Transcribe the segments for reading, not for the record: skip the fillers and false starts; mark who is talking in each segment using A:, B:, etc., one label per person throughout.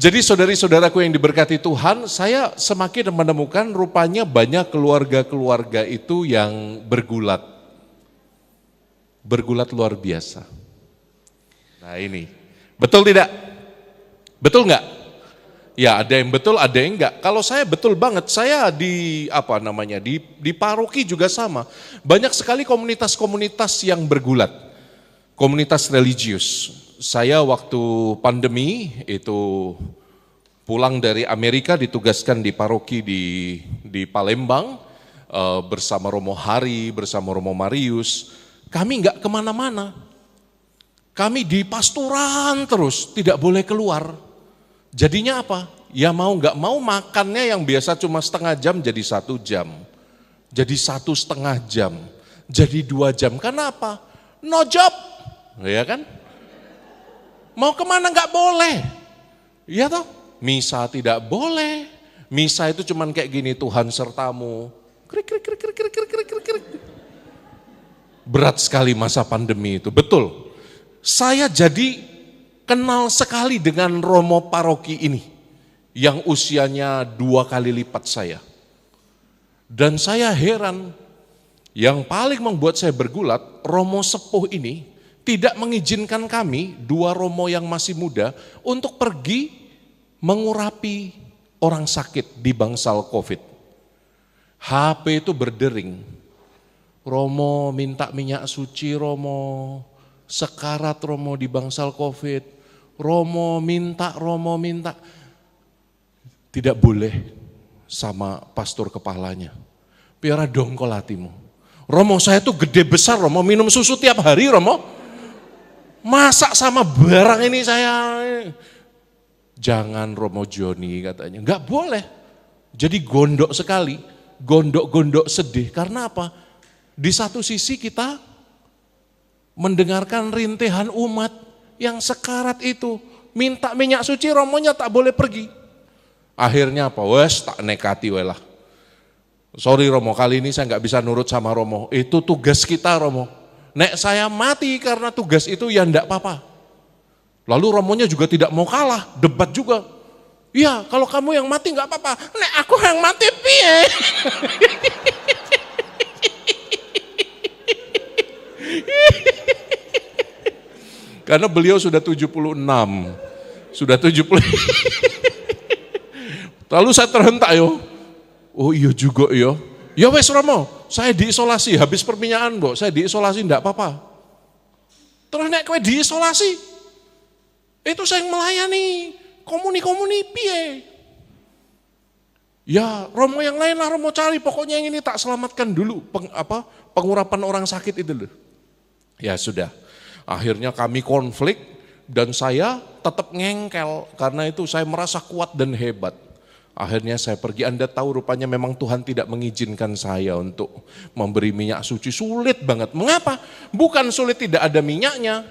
A: Jadi saudari-saudaraku yang diberkati Tuhan, saya semakin menemukan rupanya banyak keluarga-keluarga itu yang bergulat. Bergulat luar biasa. Nah ini, betul tidak? Betul enggak? Ya ada yang betul, ada yang enggak. Kalau saya betul banget, saya di paroki juga sama. Banyak sekali komunitas-komunitas yang bergulat. Komunitas religius. Saya waktu pandemi itu pulang dari Amerika ditugaskan di paroki di Palembang bersama Romo Hari, bersama Romo Marius. Kami enggak kemana-mana. Kami di pastoran terus, tidak boleh keluar. Jadinya apa? Ya mau nggak mau makannya yang biasa cuma setengah jam jadi 1 jam. Jadi 1,5 jam. Jadi 2 jam. Karena apa? No job. Ya kan? Mau kemana nggak boleh. Iya toh? Misa tidak boleh. Misa itu cuman kayak gini, Tuhan sertamu. Krik, krik, krik, krik, krik, krik, krik, krik, krik. Berat sekali masa pandemi itu, betul. Saya jadi kenal sekali dengan Romo paroki ini yang usianya 2 kali lipat saya. Dan saya heran, yang paling membuat saya bergulat, Romo sepuh ini tidak mengizinkan kami, 2 Romo yang masih muda, untuk pergi mengurapi orang sakit di bangsal COVID. HP itu berdering, Romo minta minyak suci, Romo sekarat, Romo di bangsal COVID. Romo minta. Tidak boleh sama pastor kepalanya. Piara dongkol hatimu. Romo saya tuh gede besar, Romo minum susu tiap hari, Romo. Masak sama barang ini saya. Jangan Romo Joni katanya, enggak boleh. Jadi gondok sekali, gondok-gondok sedih. Karena apa? Di satu sisi kita mendengarkan rintihan umat yang sekarat itu, minta minyak suci, Romonya tak boleh pergi. Akhirnya apa? Wes tak nekati welah. Sorry Romo, kali ini saya nggak bisa nurut sama Romo. Itu tugas kita Romo. Nek saya mati karena tugas itu ya enggak apa-apa. Lalu Romonya juga tidak mau kalah, debat juga. Iya, kalau kamu yang mati enggak apa-apa. Nek aku yang mati piye? Karena beliau sudah 76. Sudah 70. Lalu saya terhentak yo. Oh iya juga yo. Ya wes Romo, saya diisolasi, habis perminyakan kok, saya diisolasi enggak apa-apa. Terus nek kowe diisolasi, itu saya melayani, komuni-komuni piye. Ya Romo yang lain lah Romo cari, pokoknya yang ini tak selamatkan dulu, pengurapan orang sakit itu loh. Ya sudah, akhirnya kami konflik dan saya tetap ngengkel, karena itu saya merasa kuat dan hebat. Akhirnya saya pergi, Anda tahu rupanya memang Tuhan tidak mengizinkan saya untuk memberi minyak suci, sulit banget. Mengapa? Bukan sulit tidak ada minyaknya,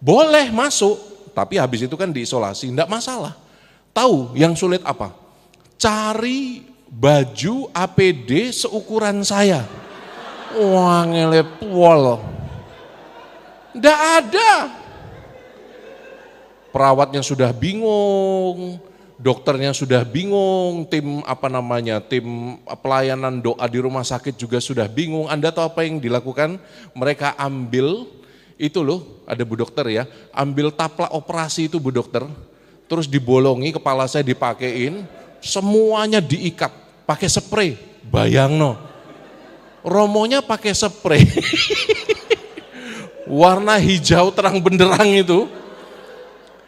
A: boleh masuk, tapi habis itu kan diisolasi, enggak masalah. Tahu yang sulit apa? Cari baju APD seukuran saya. Wah ngelepol, enggak ada. Perawatnya sudah bingung, dokternya sudah bingung, tim pelayanan doa di rumah sakit juga sudah bingung. Anda tahu apa yang dilakukan? Mereka ambil, itu loh, ada Bu Dokter ya, ambil taplak operasi itu Bu Dokter, terus dibolongi, kepala saya dipakein, semuanya diikat, pakai spray, bayang no. Romonya pakai spray, warna hijau terang benderang itu,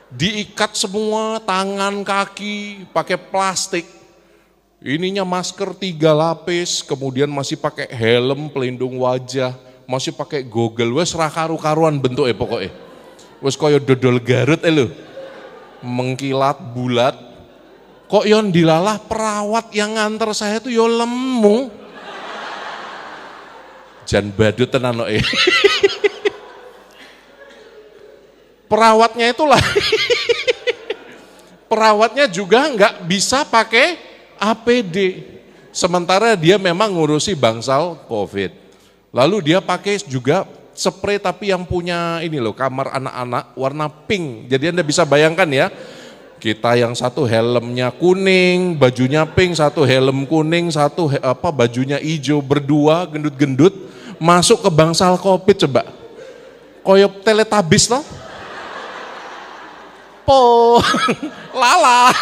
A: diikat semua tangan kaki pakai plastik, ininya masker 3 lapis, kemudian masih pakai helm pelindung wajah, masih pakai goggle, wes karu-karuan bentuknya pokoknya, wes koyo dodol Garut lho, mengkilat bulat. Kok yon dilalah perawat yang nganter saya tuh yo lemu, jan badut tenan kok. Perawatnya itulah, perawatnya juga nggak bisa pakai APD. Sementara dia memang ngurusi bangsal COVID. Lalu dia pakai juga spray tapi yang punya ini loh, kamar anak-anak warna pink. Jadi Anda bisa bayangkan ya, Kita yang satu helmnya kuning, bajunya pink, satu helm kuning, satu bajunya hijau, berdua gendut-gendut masuk ke bangsal Covid coba. Koyok Teletubbies loh. Po, lala.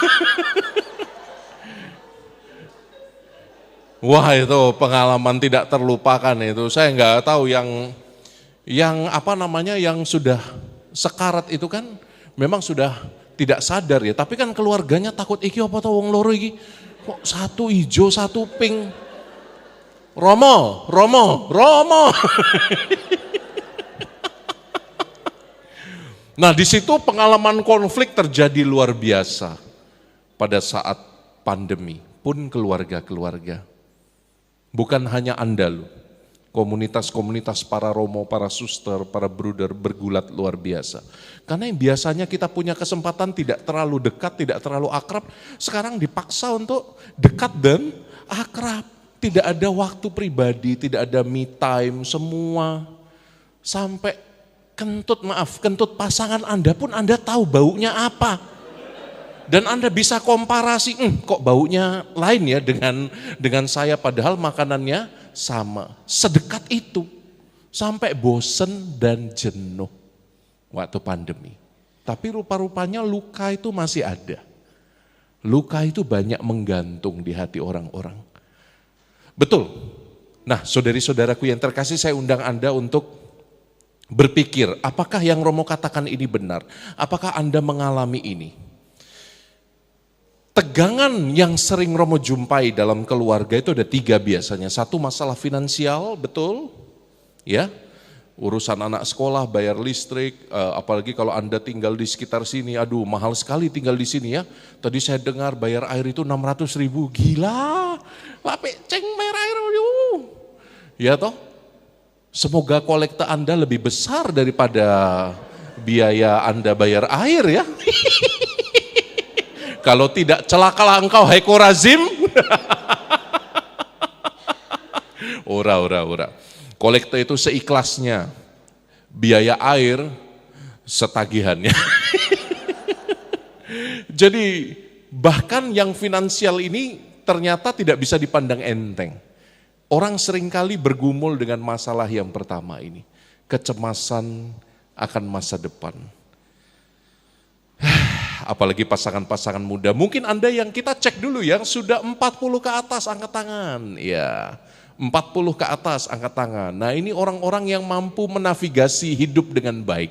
A: Wah itu pengalaman tidak terlupakan itu. Saya nggak tahu yang sudah sekarat itu kan memang sudah tidak sadar ya. Tapi kan keluarganya takut iki apa tau wong loro iki. Kok satu hijau satu pink. Romo. Nah di situ pengalaman konflik terjadi luar biasa pada saat pandemi pun keluarga-keluarga. Bukan hanya Anda loh, komunitas-komunitas para romo, para suster, para bruder bergulat luar biasa. Karena yang biasanya kita punya kesempatan tidak terlalu dekat, tidak terlalu akrab, sekarang dipaksa untuk dekat dan akrab. Tidak ada waktu pribadi, tidak ada me time, semua sampai kentut pasangan Anda pun Anda tahu baunya apa. Dan Anda bisa komparasi, kok baunya lain ya dengan saya padahal makanannya sama. Sedekat itu, sampai bosen dan jenuh waktu pandemi. Tapi rupa-rupanya luka itu masih ada. Luka itu banyak menggantung di hati orang-orang. Betul. Nah saudari-saudaraku yang terkasih, saya undang Anda untuk berpikir, apakah yang Romo katakan ini benar? Apakah Anda mengalami ini? Tegangan yang sering Romo jumpai dalam keluarga itu ada 3 biasanya. 1 masalah finansial, betul? Ya, urusan anak sekolah, bayar listrik, apalagi kalau Anda tinggal di sekitar sini, aduh mahal sekali tinggal di sini ya. Tadi saya dengar bayar air itu 600.000, gila, lape ceng bayar air, ya toh? Semoga kolekta Anda lebih besar daripada biaya Anda bayar air ya. Kalau tidak celakalah engkau hai Korazim. Ora. Kolekta itu seikhlasnya. Biaya air setagihannya. Jadi bahkan yang finansial ini ternyata tidak bisa dipandang enteng. Orang seringkali bergumul dengan masalah yang pertama ini. Kecemasan akan masa depan. Apalagi pasangan-pasangan muda. Mungkin Anda yang kita cek dulu yang sudah 40 ke atas angkat tangan. Ya, 40 ke atas angkat tangan. Nah ini orang-orang yang mampu menavigasi hidup dengan baik.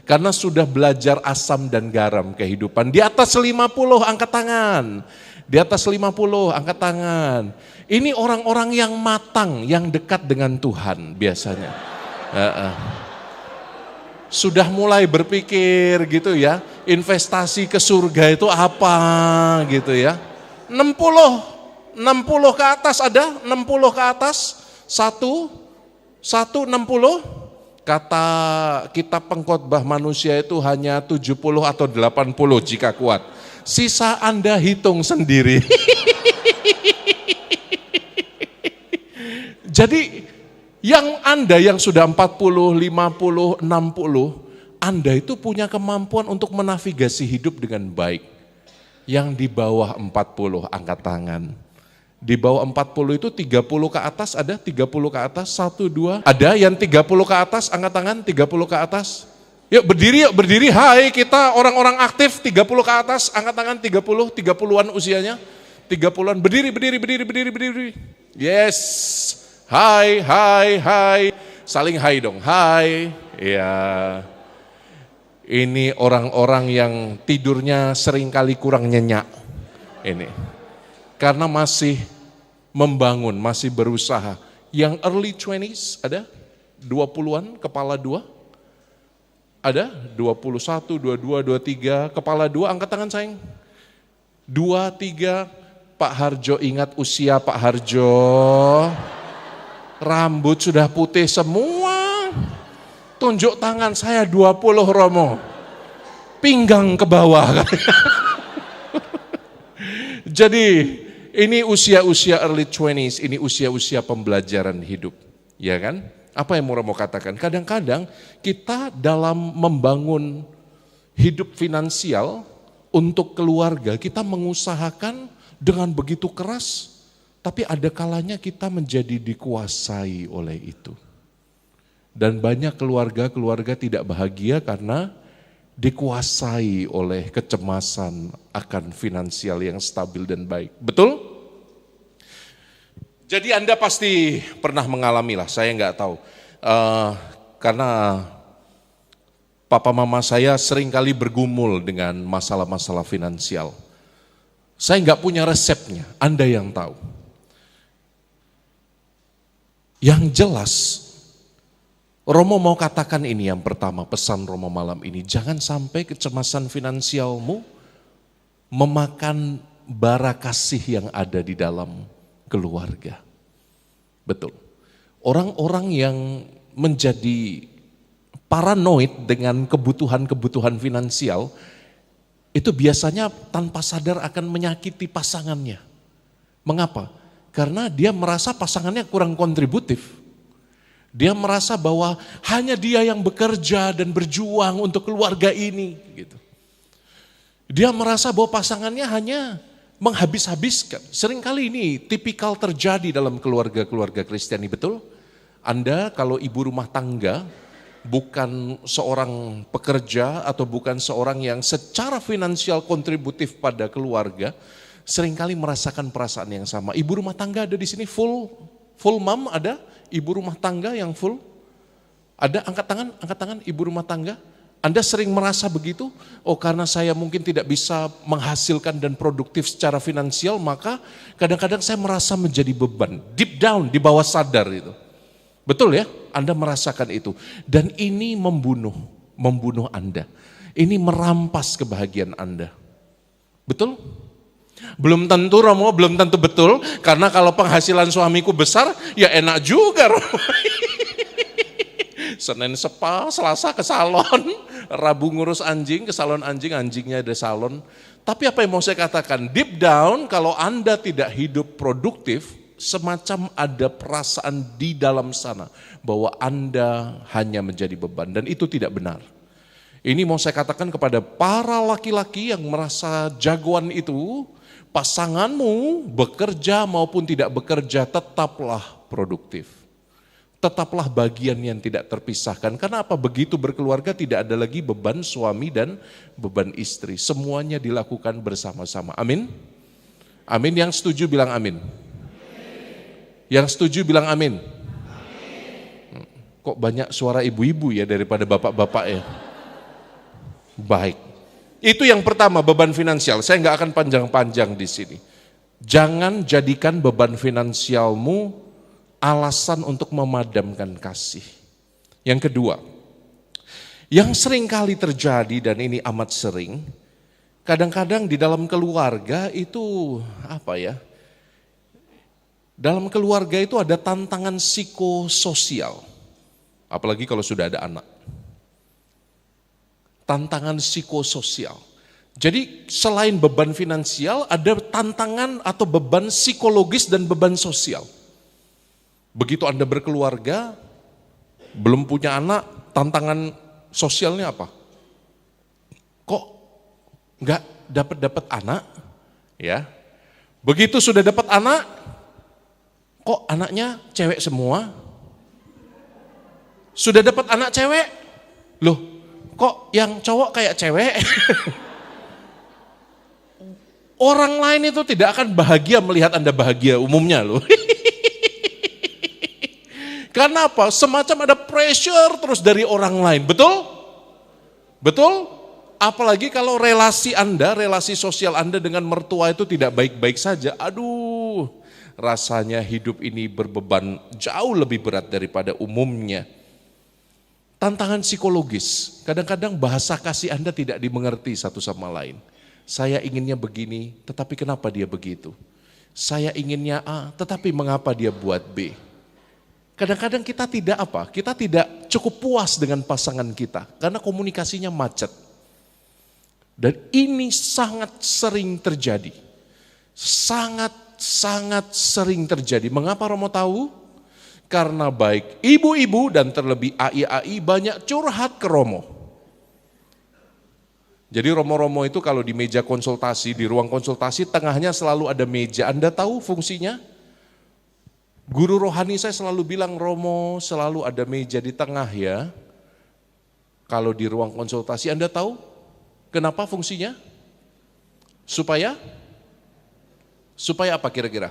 A: Karena sudah belajar asam dan garam kehidupan. Di atas 50 angkat tangan. Di atas 50 angkat tangan. Ini orang-orang yang matang, yang dekat dengan Tuhan biasanya. Sudah mulai berpikir gitu ya, investasi ke surga itu apa gitu ya. 60 ke atas ada, 60 ke atas, 160, kata kitab pengkhotbah manusia itu hanya 70 atau 80 jika kuat. Sisa Anda hitung sendiri. Jadi yang Anda yang sudah 40, 50, 60, Anda itu punya kemampuan untuk menavigasi hidup dengan baik. Yang di bawah 40 angkat tangan. Di bawah 40 itu 30 ke atas ada, 30 ke atas, 1, 2. Ada yang 30 ke atas angkat tangan, 30 ke atas. Yuk berdiri, hai kita orang-orang aktif 30 ke atas, angkat tangan 30-an usianya. 30-an, berdiri. Yes. Hai, saling hai dong, hai. Ya, ini orang-orang yang tidurnya seringkali kurang nyenyak. Ini, karena masih membangun, masih berusaha. Yang early 20s ada 20-an, kepala 2. Ada 21, 22, 23, kepala 2, angkat tangan sayang. 2, 3, Pak Harjo, ingat usia Pak Harjo. Rambut sudah putih semua. Tunjuk tangan, saya 20 Romo. Pinggang ke bawah. Jadi ini usia-usia early 20s, ini usia-usia pembelajaran hidup. Ya kan? Apa yang Romo katakan? Kadang-kadang kita dalam membangun hidup finansial untuk keluarga kita mengusahakan dengan begitu keras, tapi ada kalanya kita menjadi dikuasai oleh itu. Dan banyak keluarga tidak bahagia karena dikuasai oleh kecemasan akan finansial yang stabil dan baik. Betul? Jadi Anda pasti pernah mengalami lah, saya nggak tahu. Karena papa mama saya seringkali bergumul dengan masalah-masalah finansial. Saya nggak punya resepnya, Anda yang tahu. Yang jelas, Romo mau katakan ini yang pertama, pesan Romo malam ini. Jangan sampai kecemasan finansialmu memakan bara kasih yang ada di dalam keluarga. Betul. Orang-orang yang menjadi paranoid dengan kebutuhan-kebutuhan finansial, itu biasanya tanpa sadar akan menyakiti pasangannya. Mengapa? Karena dia merasa pasangannya kurang kontributif. Dia merasa bahwa hanya dia yang bekerja dan berjuang untuk keluarga ini. Gitu. Dia merasa bahwa pasangannya hanya menghabis-habiskan. Seringkali ini tipikal terjadi dalam keluarga-keluarga Kristiani, betul? Anda kalau ibu rumah tangga, bukan seorang pekerja atau bukan seorang yang secara finansial kontributif pada keluarga, seringkali merasakan perasaan yang sama. Ibu rumah tangga ada di sini full mom ada? Ibu rumah tangga yang full? Ada? Angkat tangan ibu rumah tangga. Anda sering merasa begitu? Oh, karena saya mungkin tidak bisa menghasilkan dan produktif secara finansial, maka kadang-kadang saya merasa menjadi beban. Deep down, di bawah sadar itu. Betul ya? Anda merasakan itu. Dan ini membunuh Anda. Ini merampas kebahagiaan Anda. Betul? Belum tentu Romo, belum tentu betul, karena kalau penghasilan suamiku besar, ya enak juga Romo. Senin spa, Selasa ke salon, Rabu ngurus anjing, ke salon anjing, anjingnya ada salon. Tapi apa yang mau saya katakan, deep down kalau Anda tidak hidup produktif, semacam ada perasaan di dalam sana, bahwa Anda hanya menjadi beban, dan itu tidak benar. Ini mau saya katakan kepada para laki-laki yang merasa jagoan itu, pasanganmu bekerja maupun tidak bekerja tetaplah produktif. Tetaplah bagian yang tidak terpisahkan. Karena apa? Begitu berkeluarga tidak ada lagi beban suami dan beban istri. Semuanya dilakukan bersama-sama. Amin? Amin. Yang setuju bilang amin. Yang setuju bilang amin. Kok banyak suara ibu-ibu ya daripada bapak-bapak ya? Baik. Itu yang pertama, beban finansial. Saya nggak akan panjang-panjang di sini. Jangan jadikan beban finansialmu alasan untuk memadamkan kasih. Yang kedua, yang sering kali terjadi dan ini amat sering, kadang-kadang di dalam keluarga itu apa ya? Dalam keluarga itu ada tantangan psikososial. Apalagi kalau sudah ada anak. Tantangan psikososial. Jadi selain beban finansial ada tantangan atau beban psikologis dan beban sosial. Begitu Anda berkeluarga, belum punya anak, tantangan sosialnya apa? Kok nggak dapat anak? Ya. Begitu sudah dapat anak, kok anaknya cewek semua? Sudah dapat anak cewek? Loh, kok yang cowok kayak cewek? Orang lain itu tidak akan bahagia melihat Anda bahagia umumnya loh. Karena apa? Semacam ada pressure terus dari orang lain. Betul? Betul? Apalagi kalau relasi Anda, relasi sosial Anda dengan mertua itu tidak baik-baik saja. Aduh, rasanya hidup ini berbeban jauh lebih berat daripada umumnya. Tantangan psikologis, kadang-kadang bahasa kasih Anda tidak dimengerti satu sama lain. Saya inginnya begini, tetapi kenapa dia begitu? Saya inginnya A, tetapi mengapa dia buat B? Kadang-kadang kita tidak apa? Kita tidak cukup puas dengan pasangan kita, karena komunikasinya macet. Dan ini sangat sering terjadi. Sangat sering terjadi. Mengapa Romo tahu? Karena baik ibu-ibu dan terlebih AI-AI banyak curhat ke Romo. Jadi romo-romo itu kalau di meja konsultasi, di ruang konsultasi tengahnya selalu ada meja. Anda tahu fungsinya? Guru rohani saya selalu bilang, Romo selalu ada meja di tengah ya. Kalau di ruang konsultasi, Anda tahu kenapa fungsinya? Supaya apa kira-kira?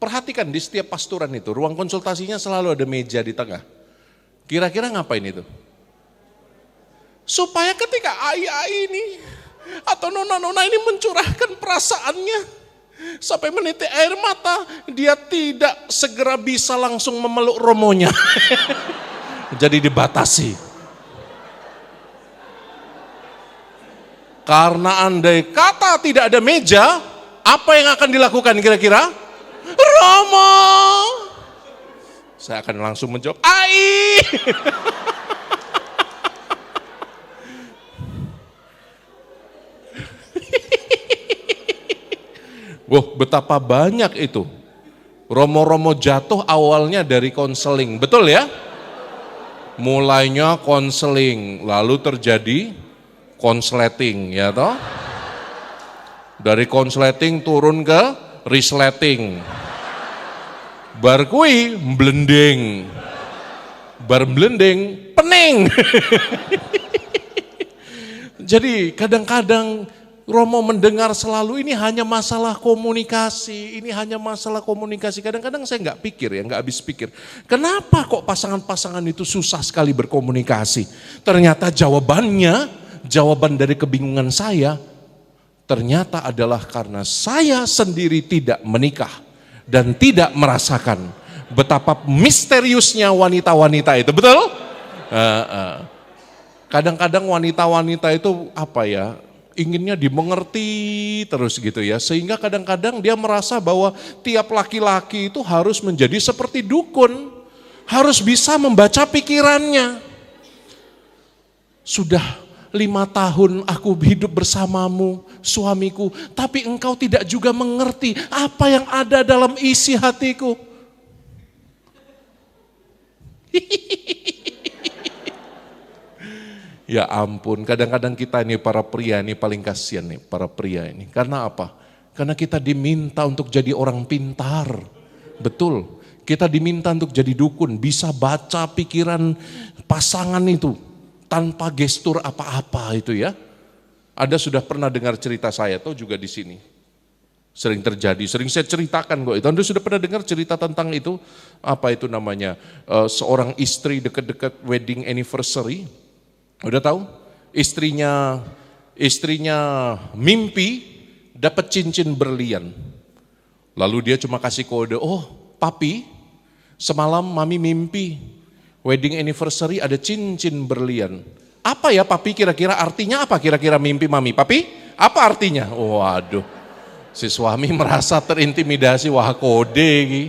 A: Perhatikan di setiap pastoran itu, ruang konsultasinya selalu ada meja di tengah. Kira-kira ngapain itu? Supaya ketika ayah ini atau nona-nona ini mencurahkan perasaannya sampai menitik air mata, dia tidak segera bisa langsung memeluk romonya. Jadi dibatasi. Karena andai kata tidak ada meja, apa yang akan dilakukan kira-kira? Romo. Saya akan langsung menjawab, ai. Wah, betapa banyak itu. Romo-romo jatuh awalnya dari konseling, betul ya? Mulainya konseling, lalu terjadi konsleting, ya toh? Dari konsleting turun ke resleting. Bar kui blending. Bar blending pening. Jadi kadang-kadang Romo mendengar selalu ini hanya masalah komunikasi, ini hanya masalah komunikasi. Kadang-kadang saya nggak pikir ya, nggak habis pikir. Kenapa kok pasangan-pasangan itu susah sekali berkomunikasi? Ternyata jawaban dari kebingungan saya, ternyata adalah karena saya sendiri tidak menikah dan tidak merasakan betapa misteriusnya wanita-wanita itu, betul? Kadang-kadang wanita-wanita itu apa ya? Inginnya dimengerti terus gitu ya, sehingga kadang-kadang dia merasa bahwa tiap laki-laki itu harus menjadi seperti dukun, harus bisa membaca pikirannya. Sudah 5 tahun aku hidup bersamamu, suamiku, tapi engkau tidak juga mengerti apa yang ada dalam isi hatiku. Ya ampun, kadang-kadang kita ini para pria ini paling kasihan nih, para pria ini. Karena apa? Karena kita diminta untuk jadi orang pintar. Betul, kita diminta untuk jadi dukun, bisa baca pikiran pasangan itu tanpa gestur apa-apa itu ya. Ada sudah pernah dengar cerita saya tuh juga di sini. Sering terjadi, sering saya ceritakan kok itu. Anda sudah pernah dengar cerita tentang itu? Apa itu namanya? Seorang istri dekat-dekat wedding anniversary. Udah tahu? Istrinya mimpi dapat cincin berlian. Lalu dia cuma kasih kode, oh papi semalam mami mimpi wedding anniversary ada cincin berlian. Apa ya papi kira-kira artinya apa kira-kira mimpi mami? Papi apa artinya? Waduh, si suami merasa terintimidasi, wah kode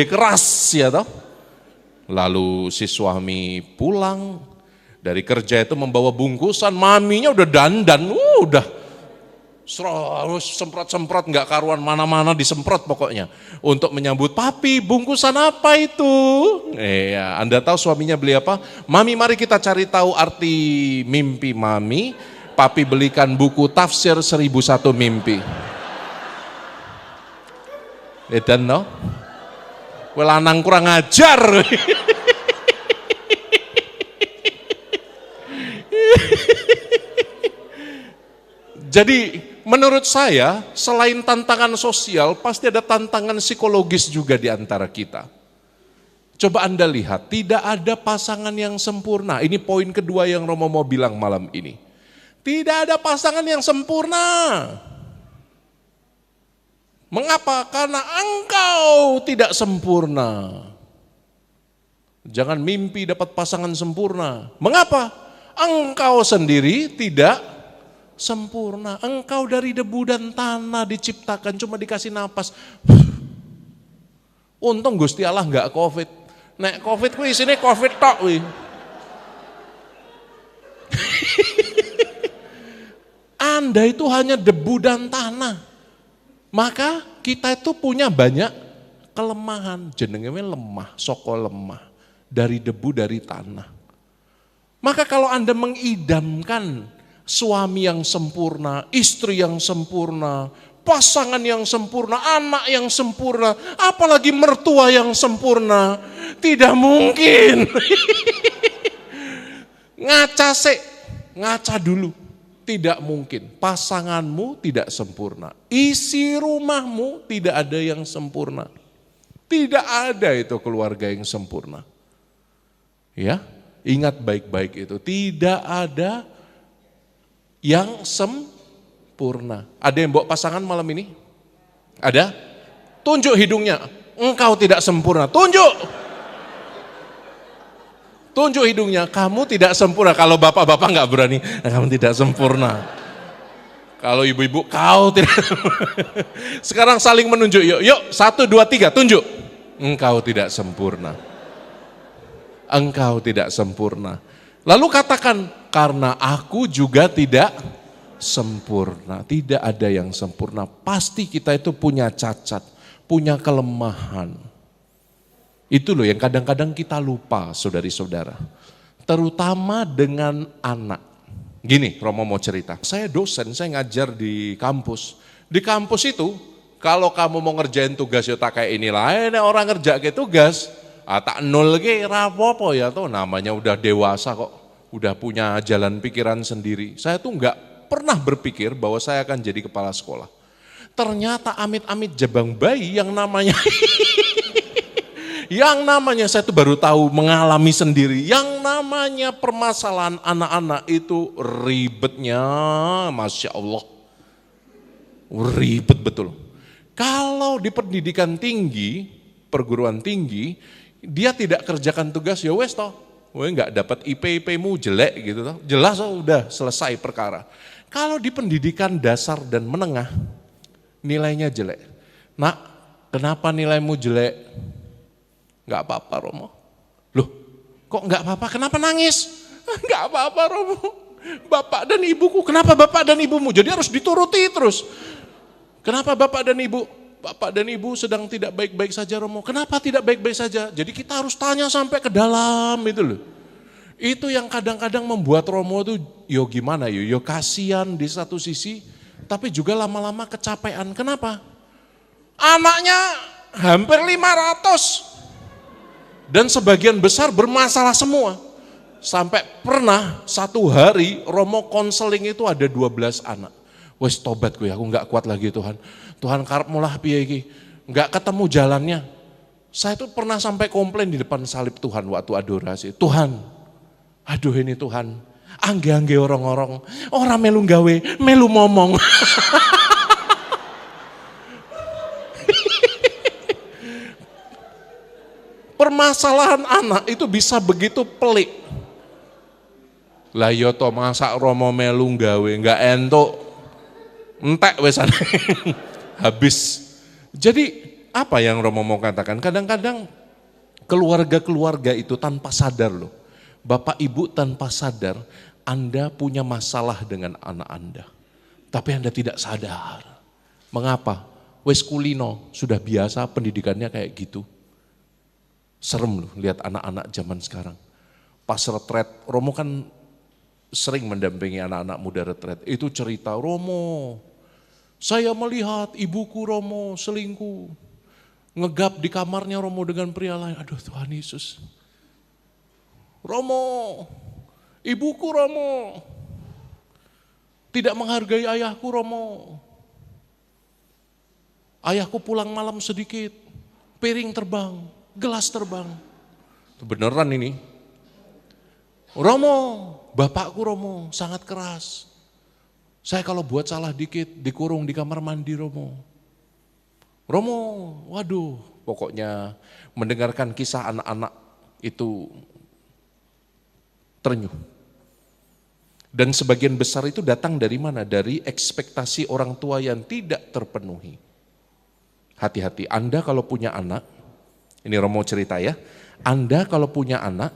A: keras ya toh. Lalu si suami pulang dari kerja itu membawa bungkusan, maminya udah dandan, udah semprot-semprot nggak karuan, mana-mana disemprot pokoknya untuk menyambut papi. Bungkusan apa itu? Ya, Anda tahu suaminya beli apa? Mami, mari kita cari tahu arti mimpi mami. Papi belikan buku tafsir 1001 mimpi. Edan no? Lanang kurang ajar. Jadi menurut saya selain tantangan sosial pasti ada tantangan psikologis juga di antara kita. Coba Anda lihat, tidak ada pasangan yang sempurna. Ini poin kedua yang Romo mau bilang malam ini. Tidak ada pasangan yang sempurna. Mengapa? Karena engkau tidak sempurna. Jangan mimpi dapat pasangan sempurna. Mengapa? Engkau sendiri tidak sempurna. Engkau dari debu dan tanah diciptakan, cuma dikasih napas. Untung Gusti Allah enggak COVID. Nek COVID kuwi isine COVID tok kuwi. Anda itu hanya debu dan tanah. Maka kita itu punya banyak kelemahan. Jenenge lemah, soko lemah. Dari debu, dari tanah. Maka kalau Anda mengidamkan suami yang sempurna, istri yang sempurna, pasangan yang sempurna, anak yang sempurna, apalagi mertua yang sempurna. Tidak mungkin. Ngaca dulu. Tidak mungkin. Pasanganmu tidak sempurna. Isi rumahmu tidak ada yang sempurna. Tidak ada itu keluarga yang sempurna. Ya, ingat baik-baik itu. Tidak ada yang sempurna. Ada yang bawa pasangan malam ini? Ada? Tunjuk hidungnya. Engkau tidak sempurna. Tunjuk. Tunjuk hidungnya. Kamu tidak sempurna. Kalau bapak-bapak nggak berani, kamu tidak sempurna. Kalau ibu-ibu, kau tidak. Sekarang saling menunjuk. Yuk, 1, 2, 3, tunjuk. Engkau tidak sempurna. Engkau tidak sempurna. Lalu katakan, karena aku juga tidak sempurna. Tidak ada yang sempurna. Pasti kita itu punya cacat, punya kelemahan. Itu loh yang kadang-kadang kita lupa, saudari-saudara. Terutama dengan anak. Gini, Romo mau cerita. Saya dosen, saya ngajar di kampus. Di kampus itu, kalau kamu mau ngerjain tugas ya tak kayak inilah. Orang ngerja ke tugas, tak nol ke rapopo ya tuh. Namanya udah dewasa kok, udah punya jalan pikiran sendiri. Saya tuh nggak pernah berpikir bahwa saya akan jadi kepala sekolah. Ternyata amit-amit jabang bayi yang namanya yang namanya saya tuh baru tahu, mengalami sendiri, yang namanya permasalahan anak-anak itu ribetnya, Masya Allah, ribet betul. Kalau di pendidikan tinggi, perguruan tinggi, dia tidak kerjakan tugas, ya wes toh, nggak dapat IP-mu jelek gitu toh, jelas toh, udah selesai perkara. Kalau di pendidikan dasar dan menengah, nilainya jelek. Nak, kenapa nilaimu jelek? Enggak apa-apa Romo. Loh, kok enggak apa-apa? Kenapa nangis? Enggak apa-apa Romo. Bapak dan ibuku, kenapa bapak dan ibumu? Jadi harus dituruti terus. Kenapa bapak dan ibu? Bapak dan ibu sedang tidak baik-baik saja Romo. Kenapa tidak baik-baik saja? Jadi kita harus tanya sampai ke dalam itu loh. Itu yang kadang-kadang membuat Romo itu yo gimana yo kasihan di satu sisi, tapi juga lama-lama kecapean. Kenapa? Anaknya hampir 500. Dan sebagian besar bermasalah semua. Sampai pernah satu hari Romo konseling itu ada 12 anak. Wes tobat gue, aku gak kuat lagi Tuhan. Tuhan karep mulah piye iki. Gak ketemu jalannya. Saya tuh pernah sampai komplain di depan salib Tuhan waktu adorasi. Tuhan, aduh ini Tuhan, angge-angge orang-orang, orang melu gawe, melu ngomong. Permasalahan anak itu bisa begitu pelik. Lah yo to masak Romo melu gawe enggak entuk. Entek wesan. Habis. Jadi apa yang Romo mau katakan? Kadang-kadang keluarga-keluarga itu tanpa sadar loh. Bapak Ibu tanpa sadar Anda punya masalah dengan anak Anda. Tapi Anda tidak sadar. Mengapa? Wes kulino sudah biasa pendidikannya kayak gitu. Serem loh lihat anak-anak zaman sekarang. Pas retret, Romo kan sering mendampingi anak-anak muda retret. Itu cerita, Romo, saya melihat ibuku Romo selingkuh. Ngegap di kamarnya Romo dengan pria lain. Aduh Tuhan Yesus. Romo, ibuku Romo, tidak menghargai ayahku Romo. Ayahku pulang malam sedikit, piring terbang. Gelas terbang. Beneran ini. Romo, bapakku Romo sangat keras. Saya kalau buat salah dikit dikurung di kamar mandi Romo. Romo, waduh, pokoknya mendengarkan kisah anak-anak itu terenyuh. Dan sebagian besar itu datang dari mana? Dari ekspektasi orang tua yang tidak terpenuhi. Hati-hati, Anda kalau punya anak, ini Romo cerita ya, Anda kalau punya anak,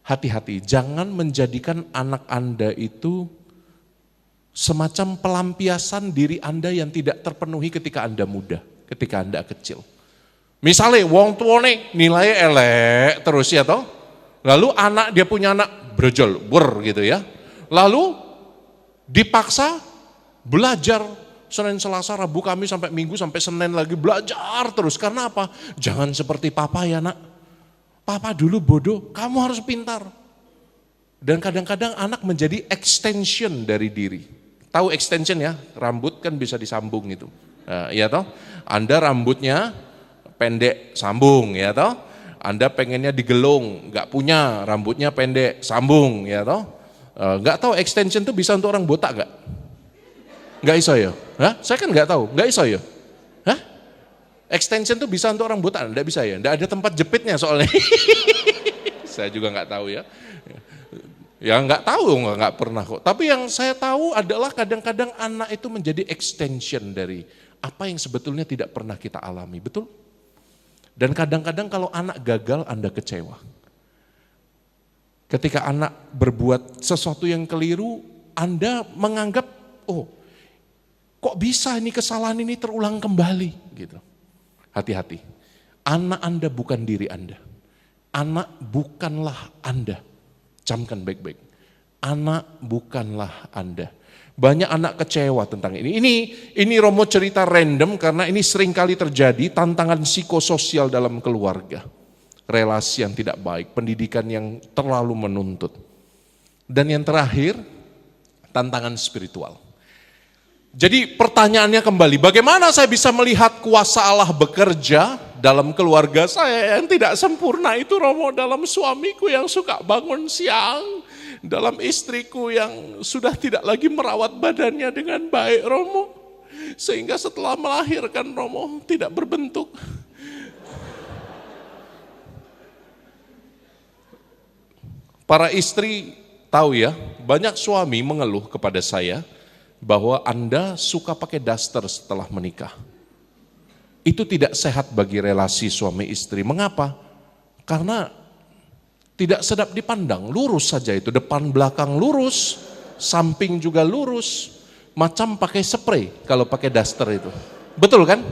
A: hati-hati, jangan menjadikan anak Anda itu semacam pelampiasan diri Anda yang tidak terpenuhi ketika Anda muda, ketika Anda kecil. Misalnya wong tuane nilainya elek terus ya toh, lalu anak dia punya anak brojol, gitu ya. Lalu Dipaksa belajar Senin, Selasa, Rabu, Kamis sampai Minggu sampai Senin lagi belajar terus. Karena apa? Jangan seperti papa ya nak. Papa dulu bodoh, kamu harus pintar. Dan kadang-kadang anak menjadi extension dari diri. Tahu extension ya? Rambut kan bisa disambung itu. Nah, ya toh? Anda rambutnya pendek, sambung ya toh? Anda pengennya digelung, nggak punya, rambutnya pendek, sambung ya toh? Nggak tahu extension itu bisa untuk orang botak nggak? Nggak iso ya? Hah? Saya kan nggak tahu, nggak iso ya? Hah? Extension itu bisa untuk orang botak, nggak bisa ya? Nggak ada tempat jepitnya soalnya. Saya juga nggak tahu ya. Ya nggak tahu, nggak pernah kok. Tapi yang saya tahu adalah kadang-kadang anak itu menjadi extension dari apa yang sebetulnya tidak pernah kita alami, betul? Dan kadang-kadang kalau anak gagal Anda kecewa. Ketika anak berbuat sesuatu yang keliru, Anda menganggap, oh kok bisa ini kesalahan ini terulang kembali gitu. Hati-hati, anak Anda bukan diri Anda. Anak bukanlah Anda. Camkan baik-baik. Anak bukanlah Anda. Banyak anak kecewa tentang ini. Ini Romo cerita random karena ini sering kali terjadi tantangan psikososial dalam keluarga. Relasi yang tidak baik, pendidikan yang terlalu menuntut. Dan yang terakhir, tantangan spiritual. Jadi pertanyaannya kembali, bagaimana saya bisa melihat kuasa Allah bekerja dalam keluarga saya yang tidak sempurna itu Romo, dalam suamiku yang suka bangun siang, dalam istriku yang sudah tidak lagi merawat badannya dengan baik Romo, sehingga setelah melahirkan Romo tidak berbentuk. Para istri tahu ya, banyak suami mengeluh kepada saya bahwa Anda suka pakai daster setelah menikah. Itu tidak sehat bagi relasi suami istri. Mengapa? Karena tidak sedap dipandang, lurus saja itu, depan belakang lurus, samping juga lurus, macam pakai spray kalau pakai daster itu. Betul kan?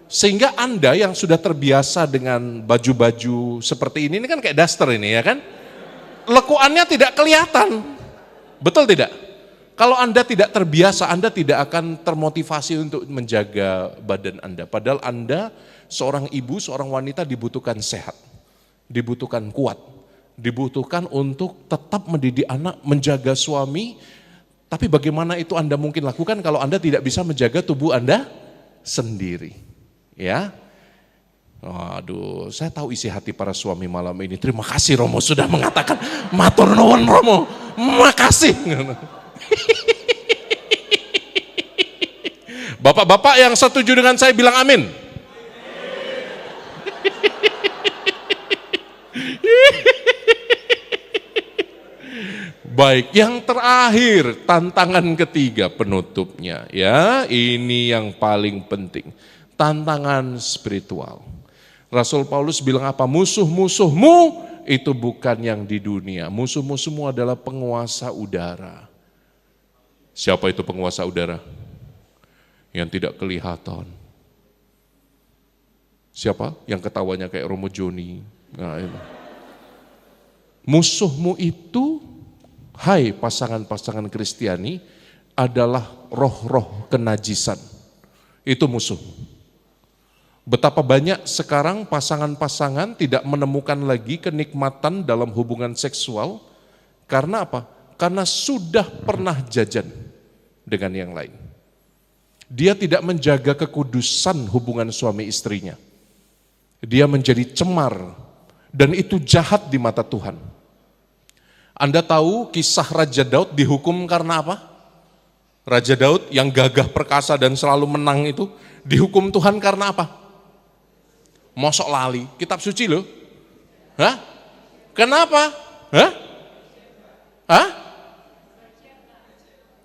A: Sehingga Anda yang sudah terbiasa dengan baju-baju seperti ini kan kayak daster ini ya kan? Lekuannya tidak kelihatan. Betul tidak? Kalau Anda tidak terbiasa, Anda tidak akan termotivasi untuk menjaga badan Anda. Padahal Anda seorang ibu, seorang wanita dibutuhkan sehat, dibutuhkan kuat, dibutuhkan untuk tetap mendidik anak, menjaga suami. Tapi bagaimana itu Anda mungkin lakukan kalau Anda tidak bisa menjaga tubuh Anda sendiri? Ya, waduh, saya tahu isi hati para suami malam ini. Terima kasih Romo sudah mengatakan matur nuwun Romo, makasih. Bapak-bapak yang setuju dengan saya bilang amin. Baik, yang terakhir, tantangan ketiga penutupnya ya, ini yang paling penting. Tantangan spiritual. Rasul Paulus bilang apa? Musuh-musuhmu itu bukan yang di dunia. Musuh-musuhmu adalah penguasa udara. Siapa itu penguasa udara? Yang tidak kelihatan. Siapa? Yang ketawanya kayak Romo Joni. Nah, itu. Musuhmu itu, hai pasangan-pasangan Kristiani, adalah roh-roh kenajisan. Itu musuh. Betapa banyak sekarang pasangan-pasangan tidak menemukan lagi kenikmatan dalam hubungan seksual. Karena apa? Karena sudah pernah jajan dengan yang lain. Dia tidak menjaga kekudusan hubungan suami istrinya. Dia menjadi cemar dan itu jahat di mata Tuhan. Anda tahu kisah Raja Daud dihukum karena apa? Raja Daud yang gagah perkasa dan selalu menang itu dihukum Tuhan karena apa? Mosok lali, kitab suci loh. Hah? Kenapa? Hah? Hah?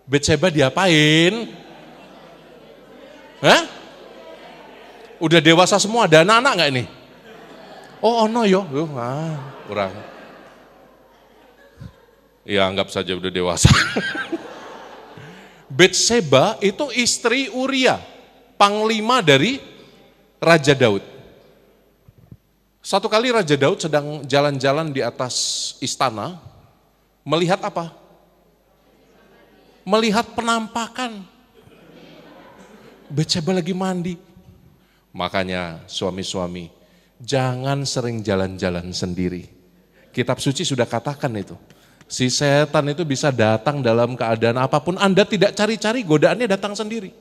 A: Betseba diapain? Hah? Udah dewasa semua, ada anak-anak gak ini? Oh no yo, kurang. Ya anggap saja udah dewasa. Betseba itu istri Uria, panglima dari Raja Daud. Satu kali Raja Daud sedang jalan-jalan di atas istana, melihat apa? melihat penampakan. Batsheba lagi mandi. Makanya suami-suami, jangan sering jalan-jalan sendiri. Kitab suci sudah katakan itu. Si setan itu bisa datang dalam keadaan apapun, Anda tidak cari-cari, godaannya datang sendiri.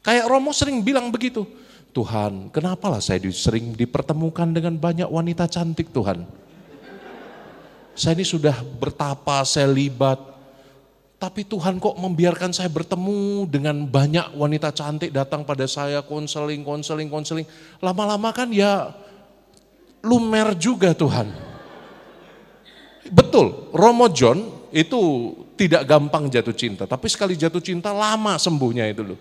A: Kayak Romo sering bilang begitu. Tuhan, kenapalah saya sering dipertemukan dengan banyak wanita cantik Tuhan. Saya ini sudah bertapa, saya libat. Tapi Tuhan kok membiarkan saya bertemu dengan banyak wanita cantik datang pada saya, konseling. Lama-lama kan ya lumer juga Tuhan. Betul, Romo John itu tidak gampang jatuh cinta. Tapi sekali jatuh cinta lama sembuhnya itu loh.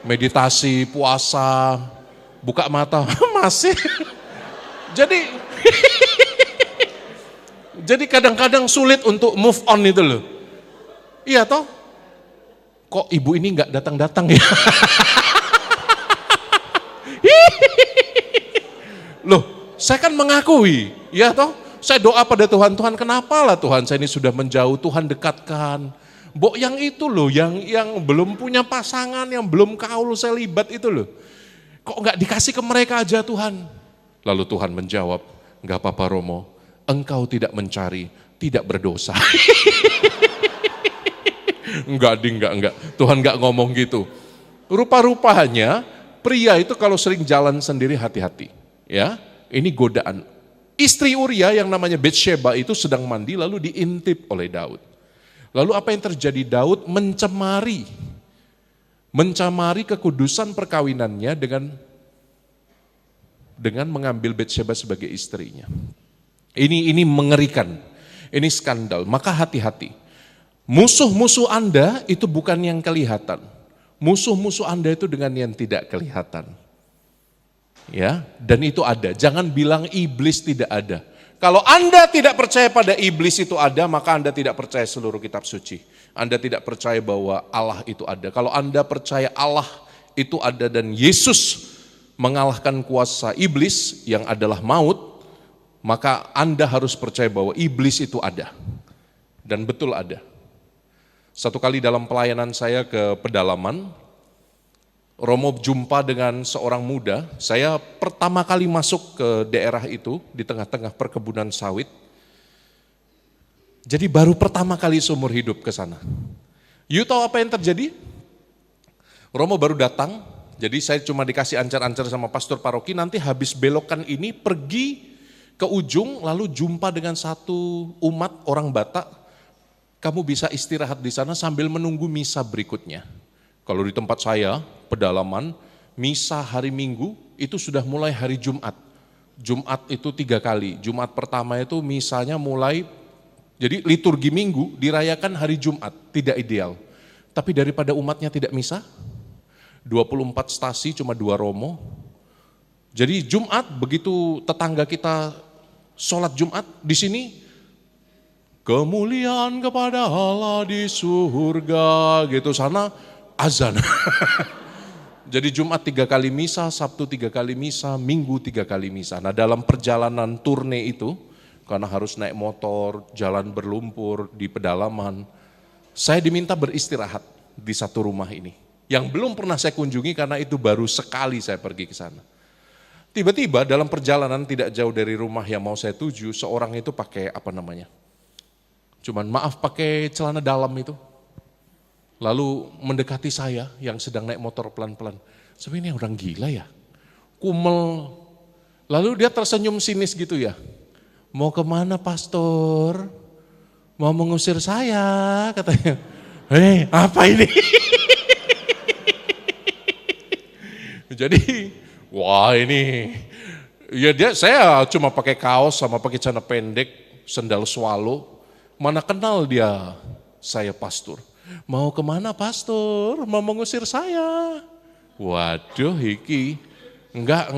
A: Meditasi, puasa, buka mata, masih. Jadi kadang-kadang sulit untuk move on itu loh. Iya toh? Kok ibu ini nggak datang-datang ya? Loh, saya kan mengakui, ya toh? Saya doa pada Tuhan, Tuhan kenapalah Tuhan saya ini sudah menjauh, Tuhan dekatkan. Mbok yang itu loh, yang belum punya pasangan, yang belum kaul saya libat itu loh. Kok nggak dikasih ke mereka aja Tuhan? Lalu Tuhan menjawab, nggak apa-apa Romo, engkau tidak mencari, tidak berdosa. Enggak. Tuhan enggak ngomong gitu. Rupa-rupanya pria itu kalau sering jalan sendiri hati-hati. Ya, ini godaan. Istri Uria yang namanya Batsheba itu sedang mandi lalu diintip oleh Daud. Lalu apa yang terjadi? Daud mencemari kekudusan perkawinannya dengan mengambil Batsheba sebagai istrinya. Ini mengerikan. Ini skandal. Maka hati-hati. Musuh-musuh Anda itu bukan yang kelihatan. Musuh-musuh Anda itu dengan yang tidak kelihatan. Ya, dan itu ada. Jangan bilang iblis tidak ada. Kalau Anda tidak percaya pada iblis itu ada, maka Anda tidak percaya seluruh kitab suci. Anda tidak percaya bahwa Allah itu ada. Kalau Anda percaya Allah itu ada dan Yesus mengalahkan kuasa iblis yang adalah maut, maka Anda harus percaya bahwa iblis itu ada. Dan betul ada. Satu kali dalam pelayanan saya ke pedalaman, Romo jumpa dengan seorang muda. Saya pertama kali masuk ke daerah itu di tengah-tengah perkebunan sawit. Jadi baru pertama kali seumur hidup ke sana. You tahu apa yang terjadi? Romo baru datang, jadi saya cuma dikasih ancar-ancar sama pastor paroki, nanti habis belokan ini pergi ke ujung lalu jumpa dengan satu umat orang Batak. Kamu bisa istirahat di sana sambil menunggu misa berikutnya. Kalau di tempat saya, pedalaman, misa hari Minggu itu sudah mulai hari Jumat. Jumat itu 3 kali. Jumat pertama itu misanya mulai, jadi liturgi Minggu dirayakan hari Jumat, tidak ideal. Tapi daripada umatnya tidak misa, 24 stasi cuma 2 romo. Jadi Jumat begitu tetangga kita sholat Jumat di sini, kemuliaan kepada Allah di surga, gitu sana azan. Jadi Jumat 3 kali misa, Sabtu 3 kali misa, Minggu 3 kali misa. Nah dalam perjalanan turne itu, karena harus naik motor, jalan berlumpur di pedalaman, saya diminta beristirahat di satu rumah ini. Yang belum pernah saya kunjungi karena itu baru sekali saya pergi ke sana. Tiba-tiba dalam perjalanan tidak jauh dari rumah yang mau saya tuju, seorang itu pakai cuman maaf pakai celana dalam itu. Lalu mendekati saya yang sedang naik motor pelan-pelan. Sebenarnya orang gila ya, kumel. Lalu dia tersenyum sinis gitu ya. Mau kemana pastor? Mau mengusir saya katanya. Apa ini? Jadi, wah ini. Ya saya cuma pakai kaos sama pakai celana pendek, sendal swallow. Mana kenal dia, saya pastor. Mau kemana pastor? Mau mengusir saya. Waduh iki, enggak,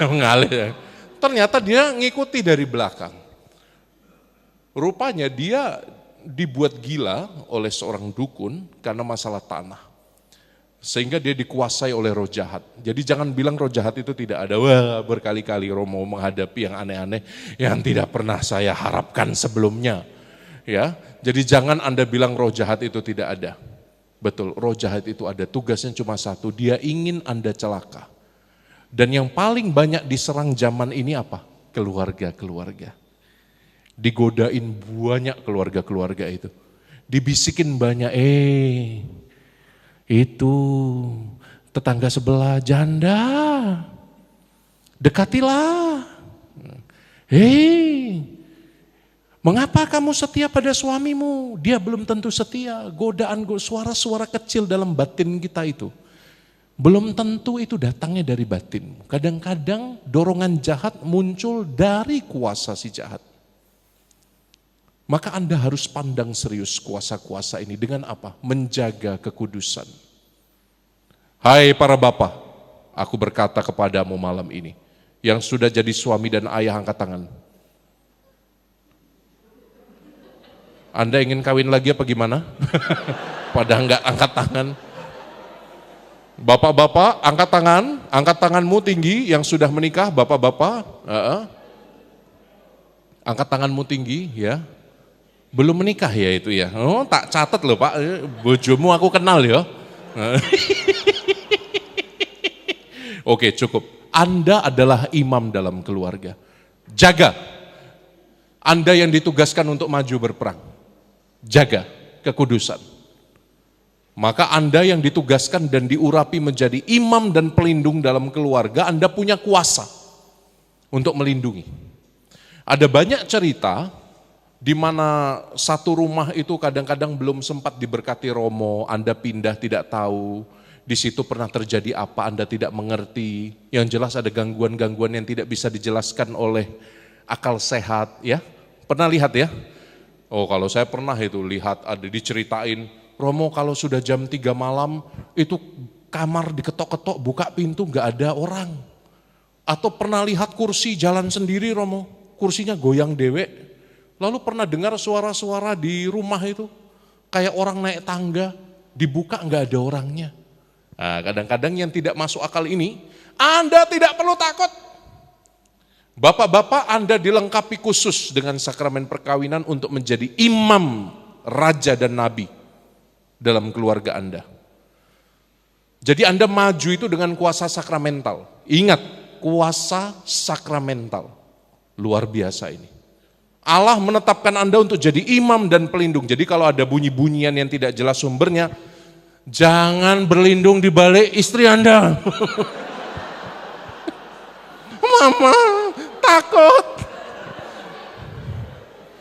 A: mengalir. Ternyata dia ngikuti dari belakang. Rupanya dia dibuat gila oleh seorang dukun karena masalah tanah. Sehingga dia dikuasai oleh roh jahat. Jadi jangan bilang roh jahat itu tidak ada. Wah berkali-kali Romo menghadapi yang aneh-aneh yang tidak pernah saya harapkan sebelumnya. Ya, jadi jangan Anda bilang roh jahat itu tidak ada. Betul, roh jahat itu ada, tugasnya cuma satu, dia ingin Anda celaka. Dan yang paling banyak diserang zaman ini apa? Keluarga-keluarga. Digodain banyak keluarga-keluarga itu. Dibisikin banyak, itu tetangga sebelah janda, dekatilah. Mengapa kamu setia pada suamimu? Dia belum tentu setia. Godaan, suara-suara kecil dalam batin kita itu. Belum tentu itu datangnya dari batin. Kadang-kadang dorongan jahat muncul dari kuasa si jahat. Maka Anda harus pandang serius kuasa-kuasa ini dengan apa? Menjaga kekudusan. Hai para bapak, aku berkata kepadamu malam ini, yang sudah jadi suami dan ayah, angkat tangan. Anda ingin kawin lagi apa gimana? Pada enggak angkat tangan. Bapak-bapak angkat tanganmu tinggi yang sudah menikah, bapak-bapak. Angkat tanganmu tinggi ya. Belum menikah ya itu ya. Oh, tak catat loh Pak, bojomu aku kenal ya. Oke, cukup. Anda adalah imam dalam keluarga. Jaga. Anda yang ditugaskan untuk maju berperang. Jaga kekudusan. Maka Anda yang ditugaskan dan diurapi menjadi imam dan pelindung dalam keluarga, Anda punya kuasa untuk melindungi. Ada banyak cerita di mana satu rumah itu kadang-kadang belum sempat diberkati romo, Anda pindah tidak tahu, di situ pernah terjadi apa, Anda tidak mengerti. Yang jelas ada gangguan-gangguan yang tidak bisa dijelaskan oleh akal sehat, ya. Pernah lihat ya? Oh, kalau saya pernah itu lihat, ada diceritain, romo kalau sudah jam 3 malam itu kamar diketok-ketok, buka pintu nggak ada orang. Atau pernah lihat kursi jalan sendiri romo, kursinya goyang dewek. Lalu pernah dengar suara-suara di rumah itu, kayak orang naik tangga, dibuka nggak ada orangnya. Nah, kadang-kadang yang tidak masuk akal ini, Anda tidak perlu takut. Bapak-bapak, Anda dilengkapi khusus dengan sakramen perkawinan untuk menjadi imam, raja dan nabi dalam keluarga Anda. Jadi Anda maju itu dengan kuasa sakramental. Ingat, kuasa sakramental. Luar biasa ini. Allah menetapkan Anda untuk jadi imam dan pelindung. Jadi kalau ada bunyi-bunyian yang tidak jelas sumbernya, jangan berlindung di balik istri Anda. Mama, takut.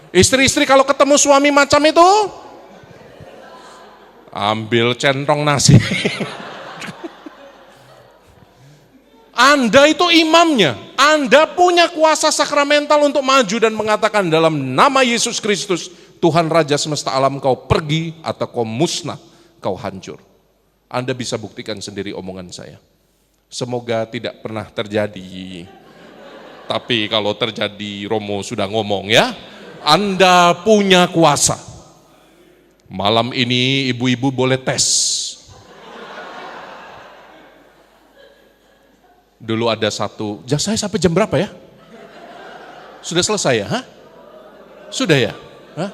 A: Istri-istri kalau ketemu suami macam itu, ambil centong nasi. Anda itu imamnya, Anda punya kuasa sakramental untuk maju dan mengatakan dalam nama Yesus Kristus, Tuhan Raja semesta alam, kau pergi atau kau musnah, kau hancur. Anda bisa buktikan sendiri omongan saya. Semoga tidak pernah terjadi. Tapi kalau terjadi, Romo sudah ngomong ya, Anda punya kuasa. Malam ini ibu-ibu boleh tes. Dulu ada satu, saya sampai jam berapa ya? Sudah selesai ya? Hah? Sudah ya? Hah?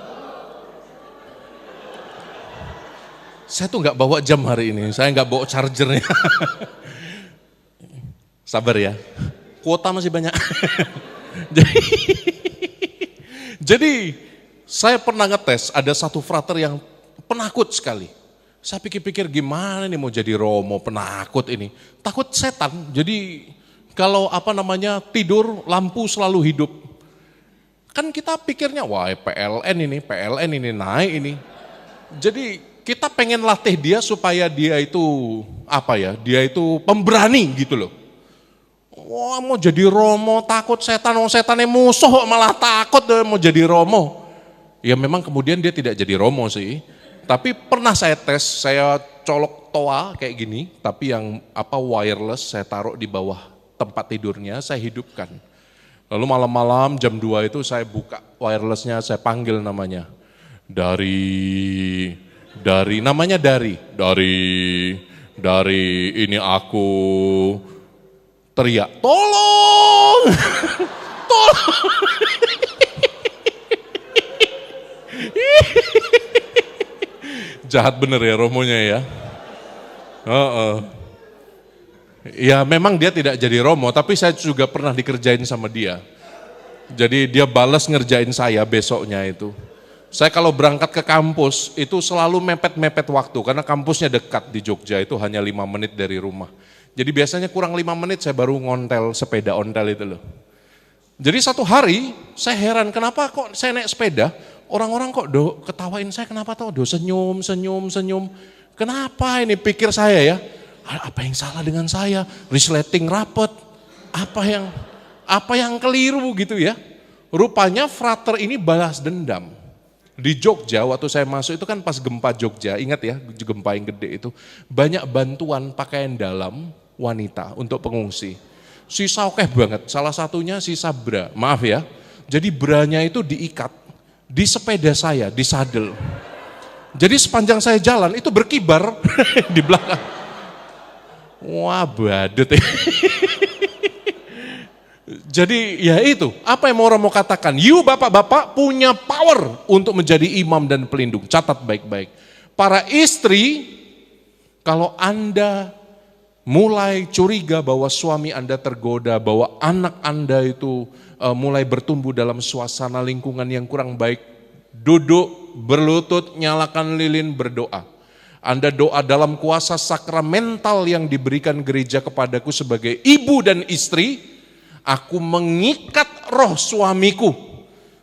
A: Saya tuh nggak bawa jam hari ini, saya nggak bawa chargernya. Sabar ya, kuota masih banyak. Jadi saya pernah ngetes, ada satu frater yang penakut sekali. Saya pikir-pikir gimana nih mau jadi romo penakut ini. Takut setan, jadi kalau tidur lampu selalu hidup. Kan kita pikirnya wah PLN ini naik ini. Jadi kita pengen latih dia supaya dia itu dia itu pemberani gitu loh. Wah mau jadi romo takut setan, setannya musuh malah takut mau jadi romo. Ya memang kemudian dia tidak jadi romo sih. Tapi pernah saya tes, saya colok toa kayak gini, tapi yang wireless saya taruh di bawah tempat tidurnya, saya hidupkan. Lalu malam-malam jam 2 itu saya buka wirelessnya, saya panggil namanya. Dari ini aku teriak, tolong, tolong. Jahat bener ya Romonya ya. Ya memang dia tidak jadi Romo, tapi saya juga pernah dikerjain sama dia. Jadi dia balas ngerjain saya besoknya itu. Saya kalau berangkat ke kampus itu selalu mepet-mepet waktu karena kampusnya dekat di Jogja, itu hanya 5 menit dari rumah. Jadi biasanya kurang 5 menit saya baru ngontel sepeda ontel itu loh. Jadi satu hari saya heran kenapa kok saya naik sepeda, orang-orang kok ketawain saya, kenapa tau senyum. Kenapa ini, pikir saya ya, apa yang salah dengan saya, resleting rapet, apa yang keliru gitu ya. Rupanya frater ini balas dendam. Di Jogja waktu saya masuk itu kan pas gempa Jogja, ingat ya gempa yang gede itu, banyak bantuan pakaian dalam wanita untuk pengungsi. Sisa oke banget, salah satunya sisa bra, maaf ya. Jadi branya itu diikat di sepeda saya, di sadel. Jadi sepanjang saya jalan itu berkibar di belakang. Wah badut ya. Jadi ya itu, apa yang mau katakan, you bapak-bapak punya power untuk menjadi imam dan pelindung. Catat baik-baik. Para istri, kalau Anda mulai curiga bahwa suami Anda tergoda, bahwa anak Anda itu mulai bertumbuh dalam suasana lingkungan yang kurang baik, duduk, berlutut, nyalakan lilin, berdoa. Anda doa dalam kuasa sakramental yang diberikan gereja kepadaku sebagai ibu dan istri. Aku mengikat roh suamiku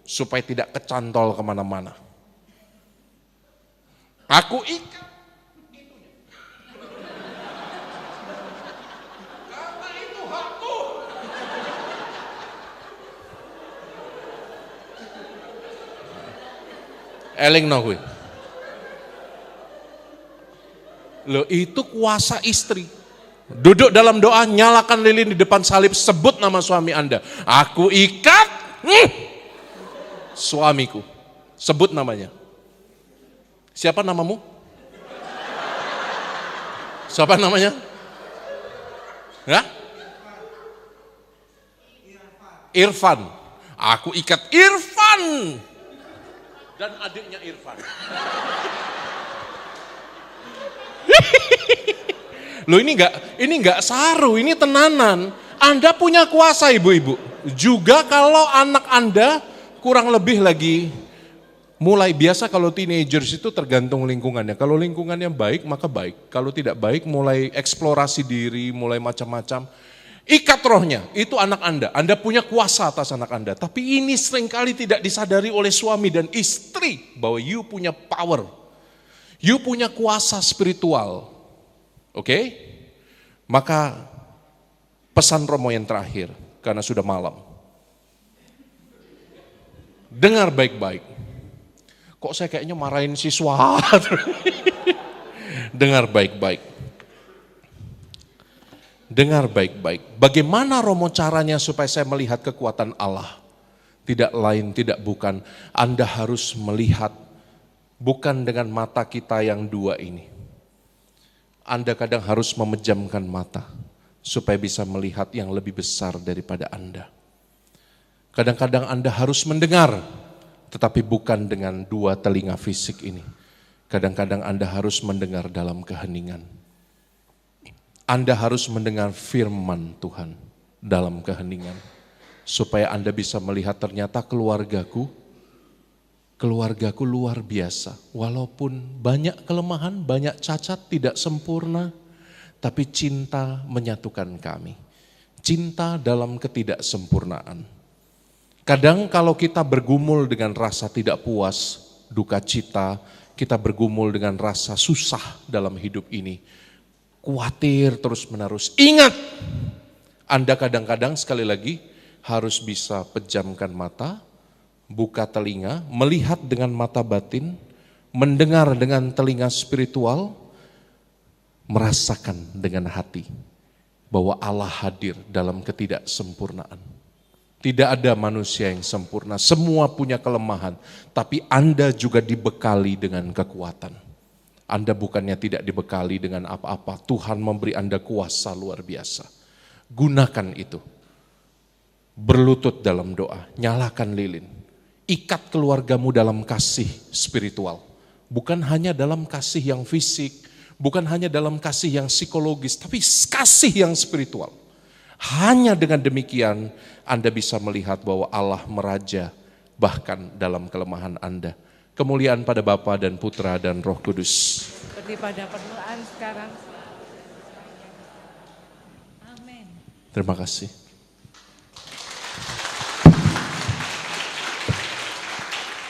A: supaya tidak kecantol kemana-mana. Aku ikat itunya. Karena itu hakku. Eling no gue. Loh itu kuasa istri. Duduk dalam doa, nyalakan lilin di depan salib, sebut nama suami Anda. Aku ikat suamiku. Sebut namanya. Siapa namamu? Siapa namanya? Ya? Irfan. Aku ikat Irfan. Dan adiknya Irfan. Loh ini enggak saru, ini tenanan. Anda punya kuasa ibu-ibu. Juga kalau anak Anda kurang lebih lagi mulai, biasa kalau teenagers itu tergantung lingkungannya. Kalau lingkungannya baik maka baik. Kalau tidak baik mulai eksplorasi diri, mulai macam-macam. Ikat rohnya, itu anak Anda. Anda punya kuasa atas anak Anda. Tapi ini seringkali tidak disadari oleh suami dan istri bahwa you punya power. You punya kuasa spiritual. Oke? Maka pesan Romo yang terakhir, karena sudah malam. Dengar baik-baik. Kok saya kayaknya marahin siswa? Dengar baik-baik. Dengar baik-baik. Bagaimana Romo caranya supaya saya melihat kekuatan Allah? Tidak lain, tidak bukan. Anda harus melihat bukan dengan mata kita yang dua ini. Anda kadang harus memejamkan mata supaya bisa melihat yang lebih besar daripada Anda. Kadang-kadang Anda harus mendengar, tetapi bukan dengan dua telinga fisik ini. Kadang-kadang Anda harus mendengar dalam keheningan. Anda harus mendengar firman Tuhan dalam keheningan. Supaya Anda bisa melihat ternyata keluargaku luar biasa. Walaupun banyak kelemahan, banyak cacat, tidak sempurna, tapi cinta menyatukan kami. Cinta dalam ketidaksempurnaan. Kadang kalau kita bergumul dengan rasa tidak puas, duka cita, kita bergumul dengan rasa susah dalam hidup ini. Khawatir terus-menerus. Ingat, Anda kadang-kadang sekali lagi harus bisa pejamkan mata, buka telinga, melihat dengan mata batin, mendengar dengan telinga spiritual, merasakan dengan hati bahwa Allah hadir dalam ketidaksempurnaan. Tidak ada manusia yang sempurna, semua punya kelemahan, tapi Anda juga dibekali dengan kekuatan. Anda bukannya tidak dibekali dengan apa-apa, Tuhan memberi Anda kuasa luar biasa. Gunakan itu. Berlutut dalam doa, nyalakan lilin. Ikat keluargamu dalam kasih spiritual. Bukan hanya dalam kasih yang fisik, bukan hanya dalam kasih yang psikologis, tapi kasih yang spiritual. Hanya dengan demikian Anda bisa melihat bahwa Allah meraja bahkan dalam kelemahan Anda. Kemuliaan pada Bapa dan Putra dan Roh Kudus.
B: Seperti pada permulaan sekarang. Amin.
A: Terima kasih.